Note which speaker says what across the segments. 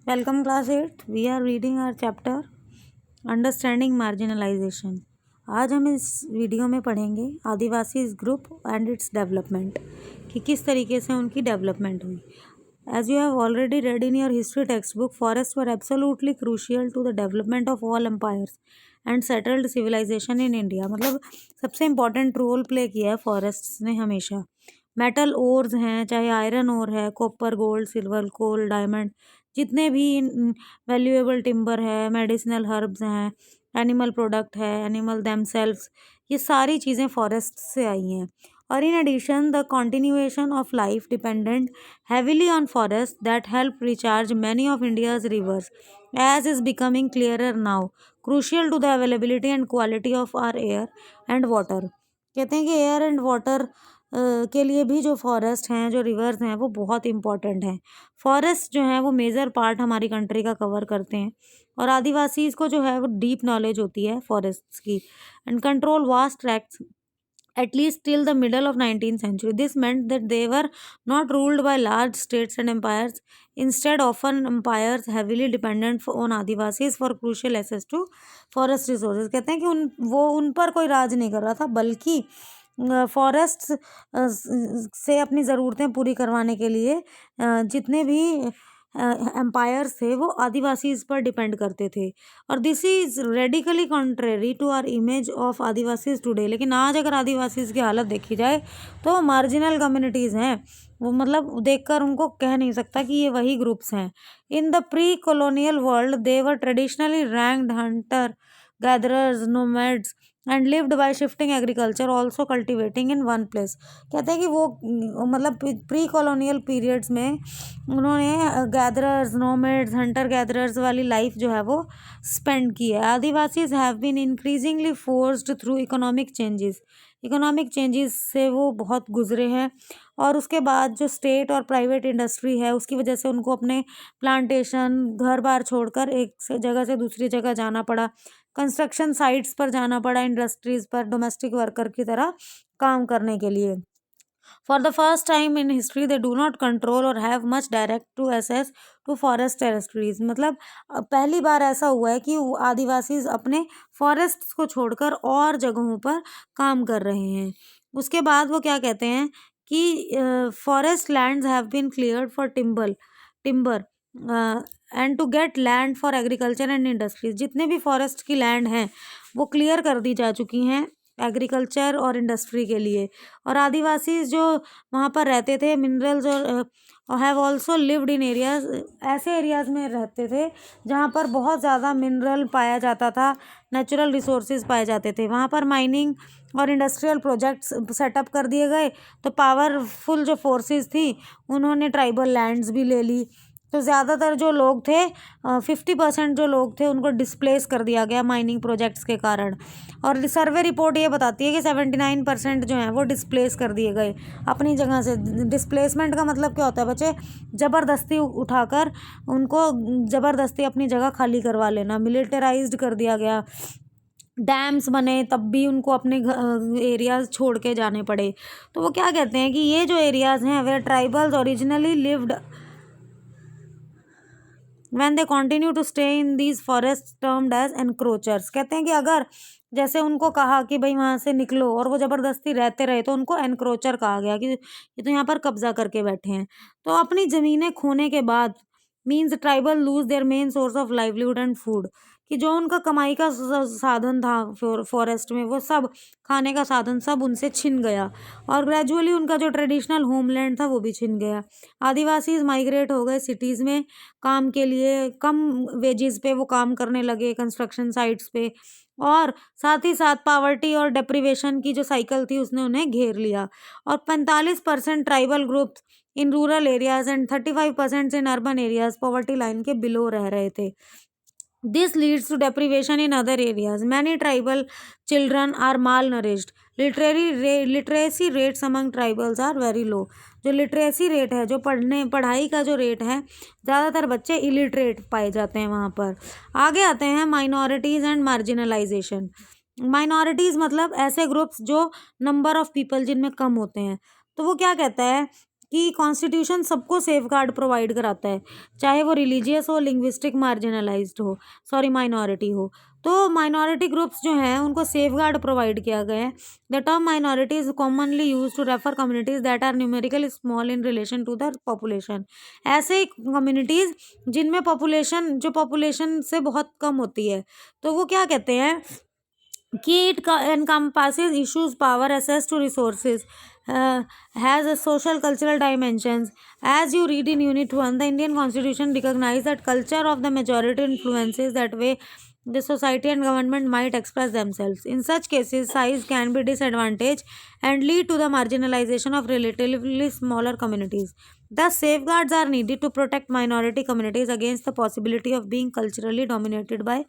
Speaker 1: Welcome class 8. We are reading our chapter Understanding Marginalization. आज हम इस वीडियो में पढ़ेंगे आदिवासी ग्रुप एंड इट्स डेवलपमेंट कि किस तरीके से उनकी डेवलपमेंट हुई. As you have already read in your history textbook, forests were absolutely crucial to the development of all empires and settled civilization in India. मतलब सबसे इम्पॉर्टेंट रोल प्ले किया है फॉरेस्ट्स ने हमेशा. मेटल ओर्स हैं, चाहे iron ore है, copper, gold, silver, coal, diamond, जितने भी वैल्यूएबल टिम्बर है, मेडिसिनल हर्ब्स हैं, एनिमल प्रोडक्ट है, एनिमल देमसेल्व्स, ये सारी चीज़ें फॉरेस्ट से आई हैं. और in addition the continuation of life dependent heavily on forests that help recharge many of India's rivers, as is becoming clearer now, crucial to the availability and quality of our air and water. कहते हैं कि air and water के लिए भी जो forest हैं, जो reverse हैं, वो बहुत इंपॉर्टेंट हैं. फॉरेस्ट जो हैं वो मेजर पार्ट हमारी कंट्री का कवर करते हैं और आदिवासीज को जो है वो डीप नॉलेज होती है फॉरेस्ट्स की and control vast tracts at least till the middle of 19th century. This meant that they were not ruled by large states and empires. Instead, often empires heavily dependent on Adivasis for crucial access to forest resources. कहते हैं कि उन पर कोई राज नहीं कर रहा था, बल्कि फॉरेस्ट से अपनी ज़रूरतें पूरी करवाने के लिए जितने भी एम्पायर्स थे वो आदिवासीज पर डिपेंड करते थे. और this is radically contrary to our image of Adivasis today. लेकिन आज अगर आदिवासीज की हालत देखी जाए तो मार्जिनल कम्युनिटीज़ हैं, वो मतलब देखकर उनको कह नहीं सकता कि ये वही ग्रुप्स हैं. In the pre colonial world they were traditionally ranked Hunter gatherers nomads and lived bye shifting agriculture also cultivating in one place. कहते हैं कि वो मतलब प्री कॉलोनियल पीरियड्स में उन्होंने गैदरर्स नोमैड्स हंटर गैदरर्स वाली लाइफ जो है वो स्पेंड की है. Adivasis have been increasingly forced through economic changes से वो बहुत गुजरे हैं. और उसके बाद जो स्टेट और प्राइवेट इंडस्ट्री है उसकी वजह से उनको अपने प्लांटेशन घर बार छोड़कर एक जगह से दूसरी जगह जाना पड़ा, कंस्ट्रक्शन साइट्स पर जाना पड़ा, इंडस्ट्रीज पर डोमेस्टिक वर्कर की तरह काम करने के लिए. For the first time in history, they do not control or have much direct to access to forest territories. मतलब पहली बार ऐसा हुआ है कि आदिवासी अपने फॉरेस्ट को छोड़कर और जगहों पर काम कर रहे हैं. उसके बाद वो क्या कहते हैं कि forest lands have been cleared for timber and to get land for agriculture and industries. जितने भी फॉरेस्ट की लैंड हैं वो क्लियर कर दी जा चुकी हैं एग्रीकल्चर और इंडस्ट्री के लिए. और आदिवासी जो वहाँ पर रहते थे मिनरल्स और have also lived in areas, ऐसे एरियाज़ में रहते थे जहाँ पर बहुत ज़्यादा मिनरल पाया जाता था, नेचुरल रिसोर्सेज पाए जाते थे. वहाँ पर माइनिंग और इंडस्ट्रियल प्रोजेक्ट्स सेटअप कर दिए गए तो पावरफुल जो फोर्सेस थी उन्होंने ट्राइबल लैंड्स भी ले ली. तो ज़्यादातर जो लोग थे 50% जो लोग थे उनको डिस्प्लेस कर दिया गया माइनिंग प्रोजेक्ट्स के कारण. और सर्वे रिपोर्ट ये बताती है कि 79% जो हैं वो डिस्प्लेस कर दिए गए अपनी जगह से. डिस्प्लेसमेंट का मतलब क्या होता है बच्चे? ज़बरदस्ती उठाकर उनको ज़बरदस्ती अपनी जगह खाली करवा लेना, मिलिटराइज्ड कर दिया गया. डैम्स बने तब भी उनको अपने एरियाज छोड़ के जाने पड़े. तो वो क्या कहते हैं कि ये जो एरियाज़ हैं वे tribals originally lived when they continue to stay in these forests termed as encroachers. कहते हैं कि अगर जैसे उनको कहा कि भाई वहाँ से निकलो और वो ज़बरदस्ती रहते रहे तो उनको एनक्रोचर कहा गया कि ये तो यहाँ पर कब्जा करके बैठे हैं. तो अपनी ज़मीनें खोने के बाद means tribal lose their main source of livelihood and food, कि जो उनका कमाई का साधन था फॉरेस्ट में वो सब खाने का साधन सब उनसे छिन गया. और ग्रेजुअली उनका जो ट्रेडिशनल होमलैंड था वो भी छिन गया. आदिवासी माइग्रेट हो गए सिटीज़ में काम के लिए, कम वेजेस पे वो काम करने लगे कंस्ट्रक्शन साइट्स पे. और साथ ही साथ पावर्टी और डेप्रिवेशन की जो साइकिल थी उसने उन्हें घेर लिया. और 45% tribal groups in rural areas and 35% in urban areas poverty line के बिलो रह रहे थे. This leads to deprivation in other areas. Many tribal children are malnourished. Literacy rates among tribals are very low. जो literacy rate है, जो पढ़ाई का जो रेट है, ज़्यादातर बच्चे इलिटरेट पाए जाते हैं वहाँ पर. आगे आते हैं माइनॉरिटीज़ एंड मार्जिनलाइजेशन. माइनॉरिटीज़ मतलब ऐसे ग्रुप्स जो नंबर ऑफ पीपल जिनमें कम होते हैं. तो वो क्या कहता है कि कॉन्स्टिट्यूशन सबको सेफ गार्ड प्रोवाइड कराता है, चाहे वो रिलीजियस हो, लिंग्विस्टिक मार्जिनलाइज्ड हो, सॉरी माइनॉरिटी हो। तो माइनॉरिटी ग्रुप्स जो हैं उनको सेफ गार्ड प्रोवाइड किया गया है। The term minority is commonly use to refer communities that are numerically small in relation to the population. ऐसे कम्युनिटीज जिनमें पॉपुलेशन से बहुत कम होती है, तो वो क्या कहते हैं कि it encompasses issues, power, access to resources, has a social cultural dimensions. As you read in Unit 1, the Indian Constitution recognizes that culture of the majority influences that way the society and government might express themselves. In such cases, size can be disadvantage and lead to the marginalization of relatively smaller communities. Thus, safeguards are needed to protect minority communities against the possibility of being culturally dominated by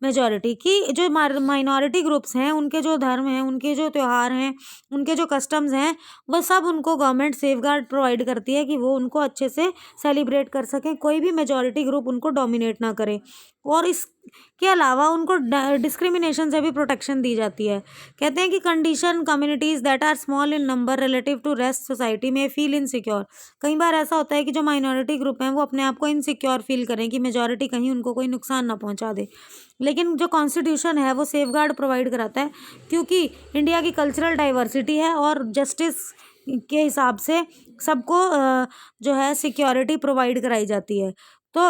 Speaker 1: majority. की जो minority groups हैं, उनके जो धर्म हैं, उनके जो त्यौहार हैं, उनके जो कस्टम्स हैं, वो सब उनको गवर्नमेंट सेफ गार्ड प्रोवाइड करती है कि वो उनको अच्छे से सेलिब्रेट कर सकें, कोई भी मेजॉरिटी ग्रुप उनको डोमिनेट ना करे। और इसके अलावा उनको डिस्क्रिमिनेशन से भी प्रोटेक्शन दी जाती है। कहते हैं कि condition communities that are small in number relative to rest society में फील इनसिक्योर। कई बार ऐसा होता है कि जो माइनॉरिटी ग्रुप हैं वो अपने आप को इनसिक्योर फील करें कि मेजॉरिटी कहीं उनको कोई नुकसान ना पहुंचा दे। लेकिन जो कॉन्स्टिट्यूशन है वो सेफ गार्ड प्रोवाइड कराता है, क्योंकि इंडिया की कल्चरल डाइवर्सिटी है और जस्टिस के हिसाब से सबको जो है सिक्योरिटी प्रोवाइड कराई जाती है। तो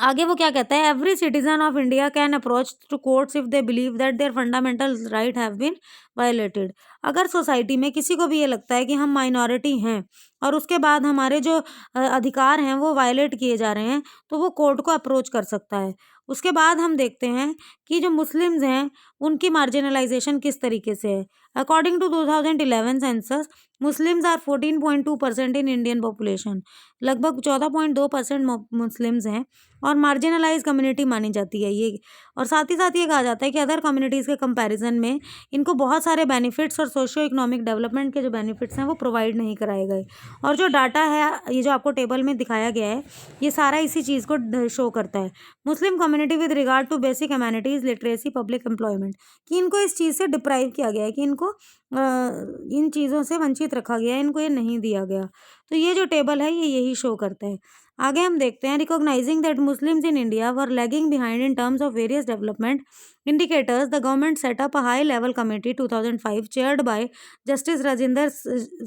Speaker 1: आगे वो क्या कहता है, every citizen of India can approach to courts if they believe that their fundamental right have been violated. अगर सोसाइटी में किसी को भी ये लगता है कि हम माइनॉरिटी हैं और उसके बाद हमारे जो अधिकार हैं वो वायलेट किए जा रहे हैं, तो वो कोर्ट को अप्रोच कर सकता है। उसके बाद हम देखते हैं कि जो मुस्लिम्स हैं उनकी मार्जिनलाइजेशन किस तरीके से है। According to 2011 census, Muslims are 14.2% in Indian population. लगभग 14.2% मुस्लिम्स हैं और मार्जिनलाइज कम्युनिटी मानी जाती है ये। और साथ ही साथ ये कहा जाता है कि अदर कम्युनिटीज़ के कंपैरिजन में इनको बहुत सारे बेनिफिट्स और सोशियो इकोनॉमिक डेवलपमेंट के जो बेनिफिट्स हैं वो प्रोवाइड नहीं कराए गए। और जो डाटा है, ये जो आपको टेबल में दिखाया गया है, ये सारा इसी चीज़ को शो करता है। Muslim community with regard to basic amenities, literacy, public employment, कि इनको इस चीज़ से डिप्राइव किया गया है, कि इनको इन चीज़ों से वंचित रखा गया है, इनको ये नहीं दिया गया। तो ये जो टेबल है ये यही शो करता है। आगे हम देखते हैं, recognising that Muslims in India were lagging behind in terms of various development indicators, the government set up a high level committee 2005 chaired by Justice Rajinder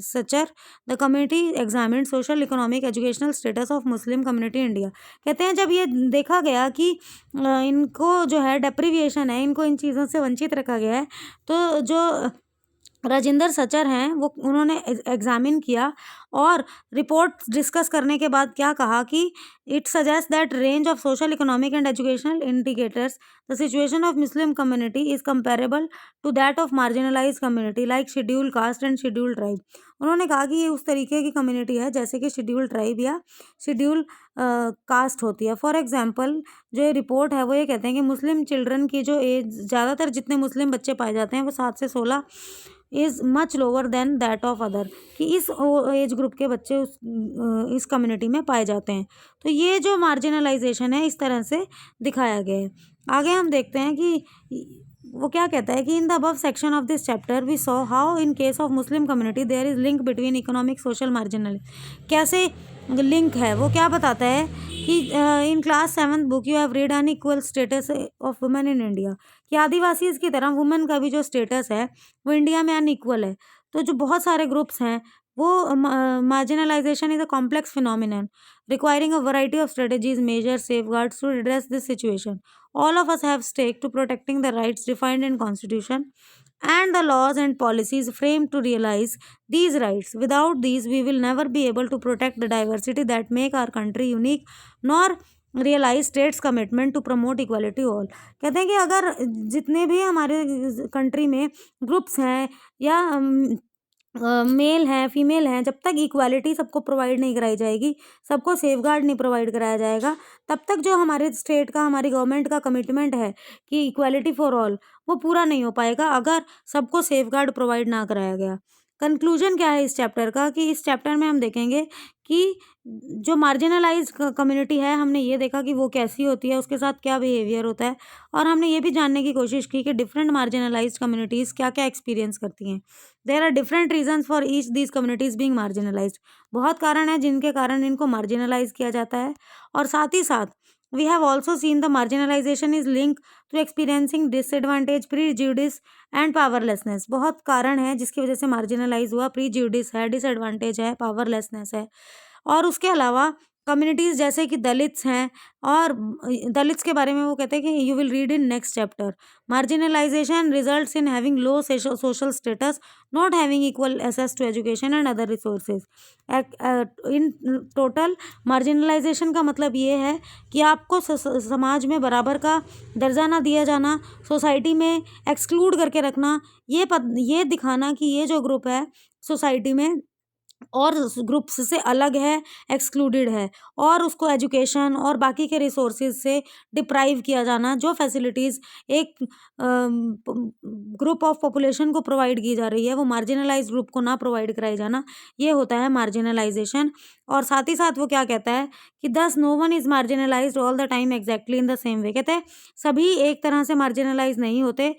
Speaker 1: Sachar. The committee examined social, economic, educational status of Muslim community in India. कहते हैं जब ये देखा गया कि इनको जो है डेप्रिविएशन है, इनको इन चीज़ों से वंचित रखा गया है, तो जो राजेंद्र सचर हैं वो उन्होंने एग्जामिन किया और रिपोर्ट डिस्कस करने के बाद क्या कहा कि it suggest that range of social, economic and educational indicators, the situation of Muslim community is comparable to that of marginalise community like schedule caste and schedule tribe. उन्होंने कहा कि ये उस तरीके की कम्युनिटी है जैसे कि शेड्यूल ट्राइब या शेड्यूल कास्ट होती है। फॉर एग्जाम्पल, जो ये रिपोर्ट है वो ये कहते हैं कि मुस्लिम चिल्ड्रन की जो एज, ज़्यादातर जितने मुस्लिम बच्चे पाए जाते हैं वो 7 से 16 is much lower than that of other, कि इस एज ग्रुप के बच्चे इस कम्युनिटी में पाए जाते हैं। तो ये जो मार्जिनलाइजेशन है इस तरह से दिखाया गया है। आगे हम देखते हैं कि वो क्या कहता है कि in the above section of this chapter we saw how in case of Muslim community there is link between economic, social, marginal. कैसे लिंक है वो क्या बताता है कि in class 7th book you have read unequal status of women in India, कि आदिवासी की तरह वुमेन का भी जो स्टेटस है वो इंडिया में अनइक्वल है। तो जो बहुत सारे ग्रुप्स हैं वो marginalisation is a complex phenomenon requiring a variety of strategies, measure, safeguards to address this situation. All of us have stake to protecting the rights defined in Constitution and the laws and policies framed to realize these rights. Without these, we will never be able to protect the diversity that make our country unique, nor realize states commitment to promote equality to all. कहते हैं कि अगर जितने भी हमारे country में groups हैं या मेल हैं, फीमेल हैं, जब तक इक्वालिटी सबको प्रोवाइड नहीं कराई जाएगी, सबको सेफगार्ड नहीं प्रोवाइड कराया जाएगा, तब तक जो हमारे स्टेट का, हमारी गवर्नमेंट का कमिटमेंट है कि इक्वालिटी फॉर ऑल, वो पूरा नहीं हो पाएगा अगर सबको सेफगार्ड प्रोवाइड ना कराया गया। कंक्लूजन क्या है इस चैप्टर का कि इस चैप्टर में हम देखेंगे कि जो मार्जिनलाइज कम्युनिटी है, हमने ये देखा कि वो कैसी होती है, उसके साथ क्या बिहेवियर होता है, और हमने ये भी जानने की कोशिश की कि डिफरेंट मार्जिनलाइज्ड कम्युनिटीज़ क्या क्या एक्सपीरियंस करती हैं। There are different reasons for each these communities being marginalised. बहुत कारण है जिनके कारण इनको मार्जिनलाइज किया जाता है। और साथ ही साथ we have also seen the marginalisation is link to experiencing disadvantage, prejudice and powerlessness. बहुत कारण है जिसकी वजह से मार्जिनलाइज हुआ, प्रीजुडिस है, डिसएडवांटेज है, पावरलेसनेस है। और उसके अलावा कम्युनिटीज़ जैसे कि दलित्स हैं, और दलित्स के बारे में वो कहते हैं कि you will read in next chapter. Marginalisation results in having low social status, not having equal access to education and other resources. In total marginalisation का मतलब ये है कि आपको समाज में बराबर का दर्जा ना दिया जाना, सोसाइटी में एक्सक्लूड करके रखना, ये दिखाना कि ये जो ग्रुप है सोसाइटी में और ग्रुप्स से अलग है, एक्सक्लूडेड है, और उसको एजुकेशन और बाकी के रिसोर्सेज से डिप्राइव किया जाना। जो फैसिलिटीज़ एक ग्रुप ऑफ पॉपुलेशन को प्रोवाइड की जा रही है वो मार्जिनलाइज्ड ग्रुप को ना प्रोवाइड कराई जाना, ये होता है मार्जिनलाइजेशन। और साथ ही साथ वो क्या कहता है कि thus no one is marginalised all the time exactly in the same way. कहते हैं सभी एक तरह से मार्जिनलाइज नहीं होते,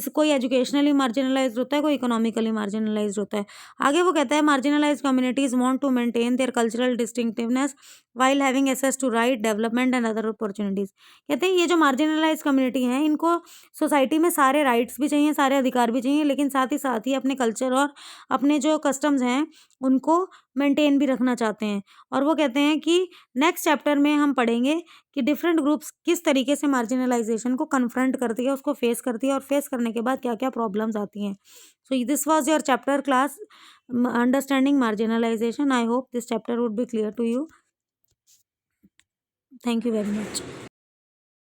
Speaker 1: कोई एजुकेशनली मार्जिनलाइज्ड होता है, कोई इकोनॉमिकली मार्जिनलाइज्ड होता है। आगे वो कहता है marginalised communities want to maintain their cultural distinctiveness while having access to right, development and other opportunities. कहते हैं ये जो मार्जिनलाइज्ड कम्युनिटी है इनको सोसाइटी में सारे राइट्स भी चाहिए, सारे अधिकार भी चाहिए, लेकिन साथ ही अपने कल्चर और अपने जो कस्टम्स हैं उनको मेंटेन भी रखना चाहते हैं। और वो कहते हैं कि नेक्स्ट चैप्टर में हम पढ़ेंगे कि डिफरेंट ग्रुप्स किस तरीके से मार्जिनलाइजेशन को कन्फ्रंट करती है, उसको फेस करती है, और फेस करने के बाद क्या क्या प्रॉब्लम्स आती हैं। So this was your chapter class understanding marginalisation. I hope this chapter would be clear to you. Thank you very much.